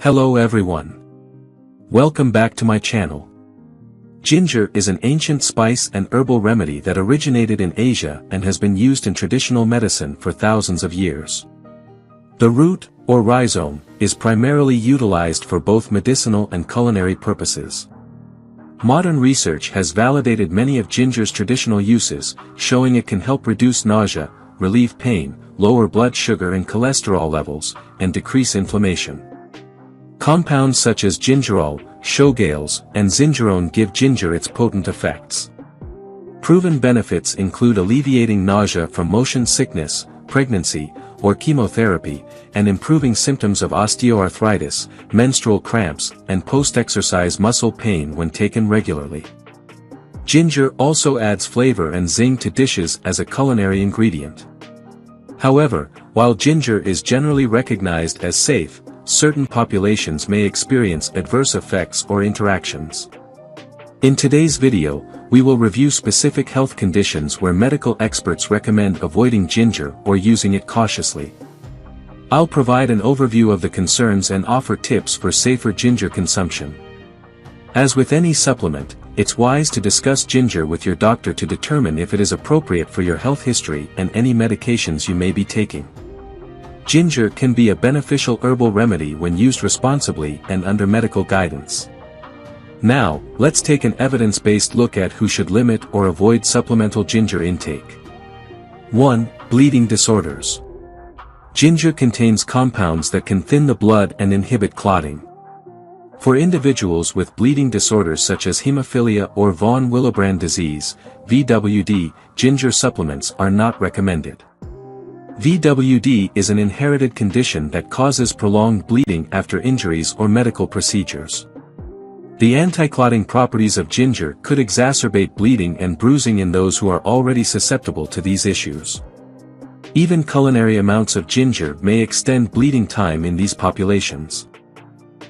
Hello everyone. Welcome back to my channel. Ginger is an ancient spice and herbal remedy that originated in Asia and has been used in traditional medicine for thousands of years. The root, or rhizome, is primarily utilized for both medicinal and culinary purposes. Modern research has validated many of ginger's traditional uses, showing it can help reduce nausea, relieve pain, lower blood sugar and cholesterol levels, and decrease inflammation. Compounds such as gingerol, shogaols, and zingerone give ginger its potent effects. Proven benefits include alleviating nausea from motion sickness, pregnancy, or chemotherapy, and improving symptoms of osteoarthritis, menstrual cramps, and post-exercise muscle pain when taken regularly. Ginger also adds flavor and zing to dishes as a culinary ingredient. However, while ginger is generally recognized as safe, certain populations may experience adverse effects or interactions. In today's video, we will review specific health conditions where medical experts recommend avoiding ginger or using it cautiously. I'll provide an overview of the concerns and offer tips for safer ginger consumption. As with any supplement, it's wise to discuss ginger with your doctor to determine if it is appropriate for your health history and any medications you may be taking. Ginger can be a beneficial herbal remedy when used responsibly and under medical guidance. Now, let's take an evidence-based look at who should limit or avoid supplemental ginger intake. 1. Bleeding disorders. Ginger contains compounds that can thin the blood and inhibit clotting. For individuals with bleeding disorders such as hemophilia or von Willebrand disease, VWD, ginger supplements are not recommended. VWD is an inherited condition that causes prolonged bleeding after injuries or medical procedures. The anti-clotting properties of ginger could exacerbate bleeding and bruising in those who are already susceptible to these issues. Even culinary amounts of ginger may extend bleeding time in these populations.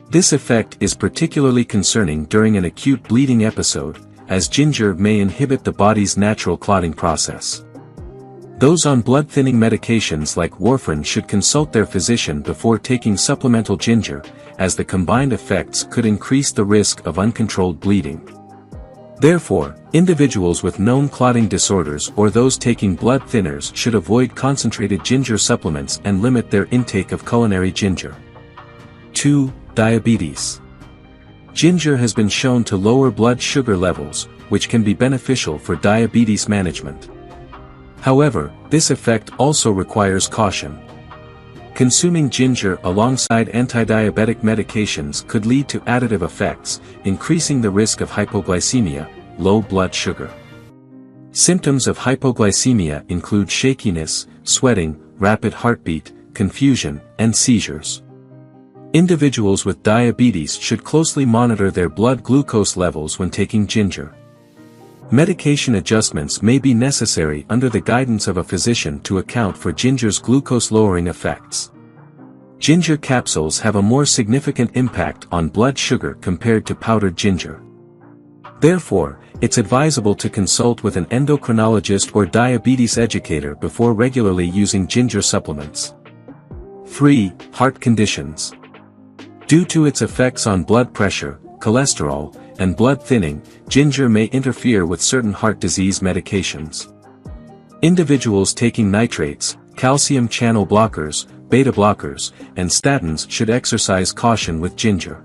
This effect is particularly concerning during an acute bleeding episode, as ginger may inhibit the body's natural clotting process. Those on blood-thinning medications like warfarin should consult their physician before taking supplemental ginger, as the combined effects could increase the risk of uncontrolled bleeding. Therefore, individuals with known clotting disorders or those taking blood thinners should avoid concentrated ginger supplements and limit their intake of culinary ginger. 2. Diabetes. Ginger has been shown to lower blood sugar levels, which can be beneficial for diabetes management. However, this effect also requires caution. Consuming ginger alongside anti-diabetic medications could lead to additive effects, increasing the risk of hypoglycemia, low blood sugar. Symptoms of hypoglycemia include shakiness, sweating, rapid heartbeat, confusion, and seizures. Individuals with diabetes should closely monitor their blood glucose levels when taking ginger. Medication adjustments may be necessary under the guidance of a physician to account for ginger's glucose-lowering effects. Ginger capsules have a more significant impact on blood sugar compared to powdered ginger. Therefore, it's advisable to consult with an endocrinologist or diabetes educator before regularly using ginger supplements. 3. Heart conditions. Due to its effects on blood pressure, cholesterol, and blood thinning, ginger may interfere with certain heart disease medications. Individuals taking nitrates, calcium channel blockers, beta blockers, and statins should exercise caution with ginger.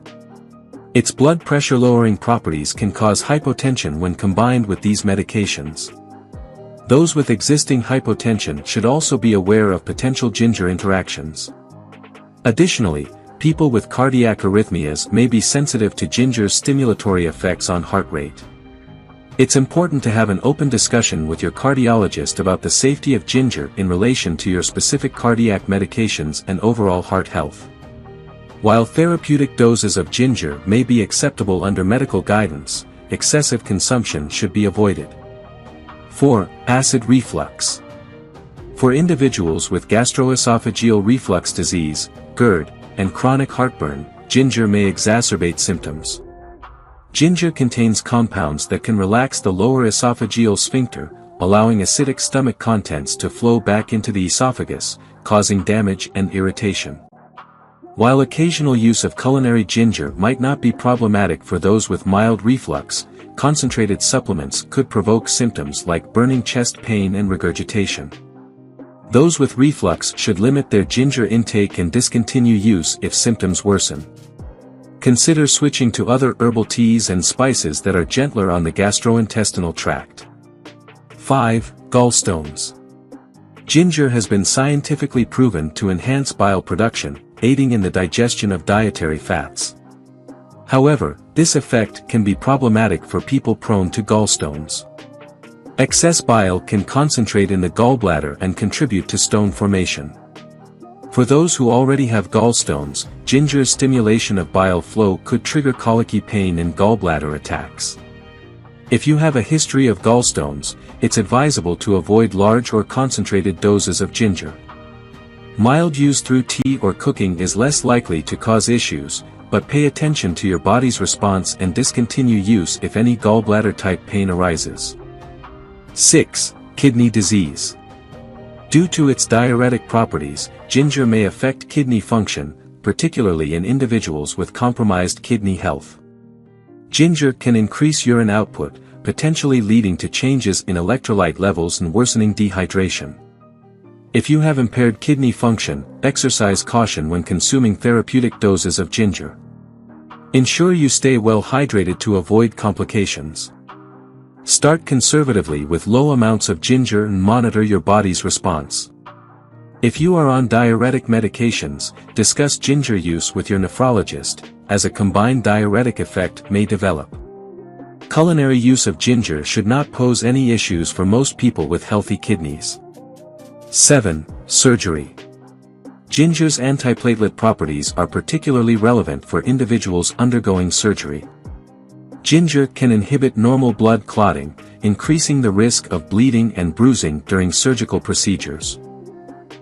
Its blood pressure lowering properties can cause hypotension when combined with these medications. Those with existing hypotension should also be aware of potential ginger interactions. Additionally, people with cardiac arrhythmias may be sensitive to ginger's stimulatory effects on heart rate. It's important to have an open discussion with your cardiologist about the safety of ginger in relation to your specific cardiac medications and overall heart health. While therapeutic doses of ginger may be acceptable under medical guidance, excessive consumption should be avoided. 4. Acid reflux. For individuals with gastroesophageal reflux disease, GERD, and chronic heartburn, ginger may exacerbate symptoms. Ginger contains compounds that can relax the lower esophageal sphincter, allowing acidic stomach contents to flow back into the esophagus, causing damage and irritation. While occasional use of culinary ginger might not be problematic for those with mild reflux, concentrated supplements could provoke symptoms like burning chest pain and regurgitation. Those with reflux should limit their ginger intake and discontinue use if symptoms worsen. Consider switching to other herbal teas and spices that are gentler on the gastrointestinal tract. 5. Gallstones. Ginger has been scientifically proven to enhance bile production, aiding in the digestion of dietary fats. However, this effect can be problematic for people prone to gallstones. Excess bile can concentrate in the gallbladder and contribute to stone formation. For those who already have gallstones, ginger's stimulation of bile flow could trigger colicky pain and gallbladder attacks. If you have a history of gallstones, it's advisable to avoid large or concentrated doses of ginger. Mild use through tea or cooking is less likely to cause issues, but pay attention to your body's response and discontinue use if any gallbladder-type pain arises. 6. Kidney disease. Due to its diuretic properties, ginger may affect kidney function, particularly in individuals with compromised kidney health. Ginger can increase urine output, potentially leading to changes in electrolyte levels and worsening dehydration. If you have impaired kidney function, exercise caution when consuming therapeutic doses of ginger. Ensure you stay well hydrated to avoid complications. Start conservatively with low amounts of ginger and monitor your body's response. If you are on diuretic medications, discuss ginger use with your nephrologist, as a combined diuretic effect may develop. Culinary use of ginger should not pose any issues for most people with healthy kidneys. 7. Surgery. Ginger's antiplatelet properties are particularly relevant for individuals undergoing surgery. Ginger can inhibit normal blood clotting, increasing the risk of bleeding and bruising during surgical procedures.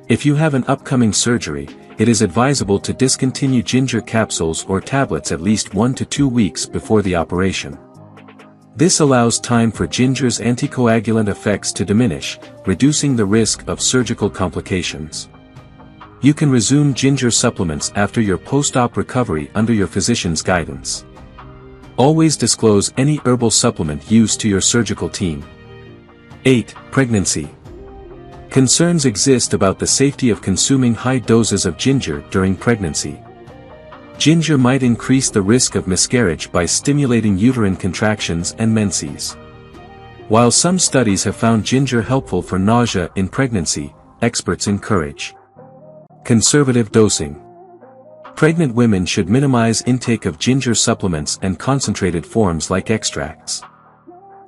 If you have an upcoming surgery, it is advisable to discontinue ginger capsules or tablets at least 1 to 2 weeks before the operation. This allows time for ginger's anticoagulant effects to diminish, reducing the risk of surgical complications. You can resume ginger supplements after your post-op recovery under your physician's guidance. Always disclose any herbal supplement use to your surgical team. 8. Pregnancy. Concerns exist about the safety of consuming high doses of ginger during pregnancy. Ginger might increase the risk of miscarriage by stimulating uterine contractions and menses. While some studies have found ginger helpful for nausea in pregnancy, experts encourage conservative dosing. Pregnant women should minimize intake of ginger supplements and concentrated forms like extracts.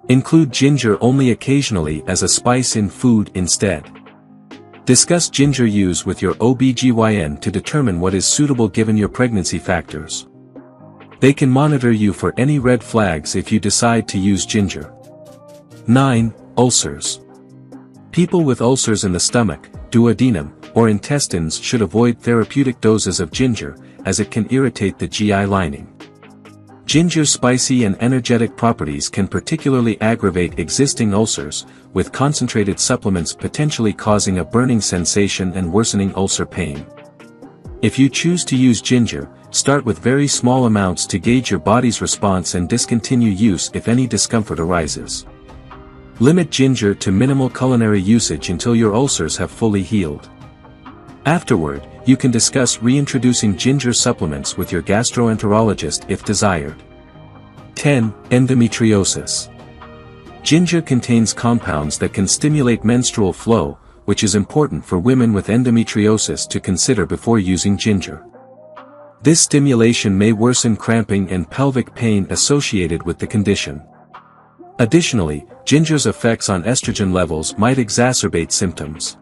Include ginger only occasionally as a spice in food instead. Discuss ginger use with your OB/GYN to determine what is suitable given your pregnancy factors. They can monitor you for any red flags if you decide to use ginger. 9. Ulcers. People with ulcers in the stomach, duodenum, or intestines should avoid therapeutic doses of ginger, as it can irritate the GI lining. Ginger's spicy and energetic properties can particularly aggravate existing ulcers, with concentrated supplements potentially causing a burning sensation and worsening ulcer pain. If you choose to use ginger, start with very small amounts to gauge your body's response and discontinue use if any discomfort arises. Limit ginger to minimal culinary usage until your ulcers have fully healed. Afterward, you can discuss reintroducing ginger supplements with your gastroenterologist if desired. 10. Endometriosis. Ginger contains compounds that can stimulate menstrual flow, which is important for women with endometriosis to consider before using ginger. This stimulation may worsen cramping and pelvic pain associated with the condition. Additionally, ginger's effects on estrogen levels might exacerbate symptoms.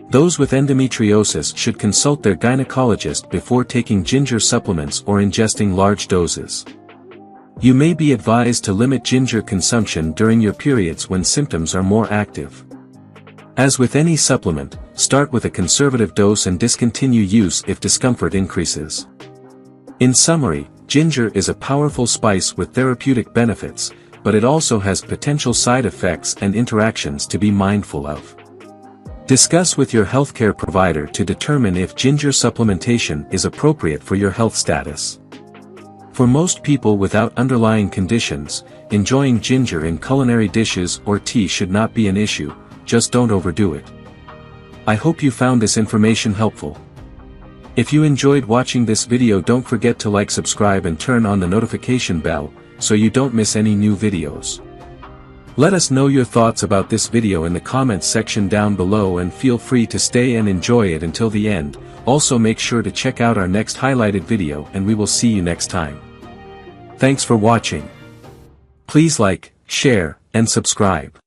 Those with endometriosis should consult their gynecologist before taking ginger supplements or ingesting large doses. You may be advised to limit ginger consumption during your periods when symptoms are more active. As with any supplement, start with a conservative dose and discontinue use if discomfort increases. In summary, ginger is a powerful spice with therapeutic benefits, but it also has potential side effects and interactions to be mindful of. Discuss with your healthcare provider to determine if ginger supplementation is appropriate for your health status. For most people without underlying conditions, enjoying ginger in culinary dishes or tea should not be an issue, just don't overdo it. I hope you found this information helpful. If you enjoyed watching this video, don't forget to like, subscribe and turn on the notification bell, so you don't miss any new videos. Let us know your thoughts about this video in the comments section down below, and feel free to stay and enjoy it until the end. Also make sure to check out our next highlighted video, and we will see you next time. Thanks for watching. Please like, share, and subscribe.